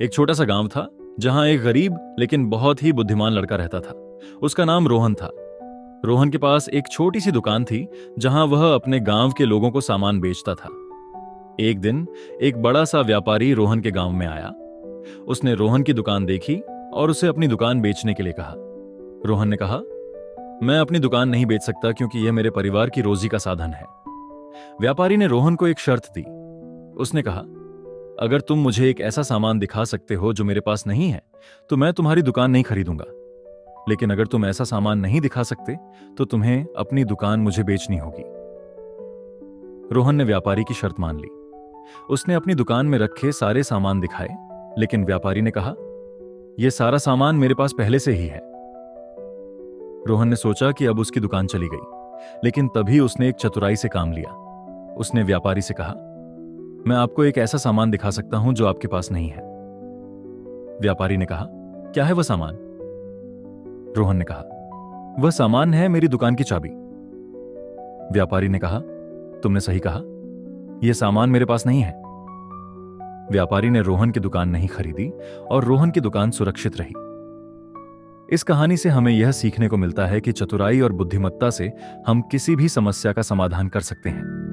एक छोटा सा गांव था जहां एक गरीब लेकिन बहुत ही बुद्धिमान लड़का रहता था। उसका नाम रोहन था। रोहन के पास एक छोटी सी दुकान थी जहां वह अपने गांव के लोगों को सामान बेचता था। एक दिन एक बड़ा सा व्यापारी रोहन के गांव में आया। उसने रोहन की दुकान देखी और उसे अपनी दुकान बेचने के लिए कहा। रोहन ने कहा, मैं अपनी दुकान नहीं बेच सकता क्योंकि यह मेरे परिवार की रोजी का साधन है। व्यापारी ने रोहन को एक शर्त दी। उसने कहा, अगर तुम मुझे एक ऐसा सामान दिखा सकते हो जो मेरे पास नहीं है तो मैं तुम्हारी दुकान नहीं खरीदूंगा, लेकिन अगर तुम ऐसा सामान नहीं दिखा सकते तो तुम्हें अपनी दुकान मुझे बेचनी होगी। रोहन ने व्यापारी की शर्त मान ली। उसने अपनी दुकान में रखे सारे सामान दिखाए, लेकिन व्यापारी ने कहा, यह सारा सामान मेरे पास पहले से ही है। रोहन ने सोचा कि अब उसकी दुकान चली गई, लेकिन तभी उसने एक चतुराई से काम लिया। उसने व्यापारी से कहा, मैं आपको एक ऐसा सामान दिखा सकता हूं जो आपके पास नहीं है। व्यापारी ने कहा, क्या है वह सामान? रोहन ने कहा, वह सामान है मेरी दुकान की चाबी। व्यापारी ने कहा, तुमने सही कहा, यह सामान मेरे पास नहीं है। व्यापारी ने रोहन की दुकान नहीं खरीदी और रोहन की दुकान सुरक्षित रही। इस कहानी से हमें यह सीखने को मिलता है कि चतुराई और बुद्धिमत्ता से हम किसी भी समस्या का समाधान कर सकते हैं।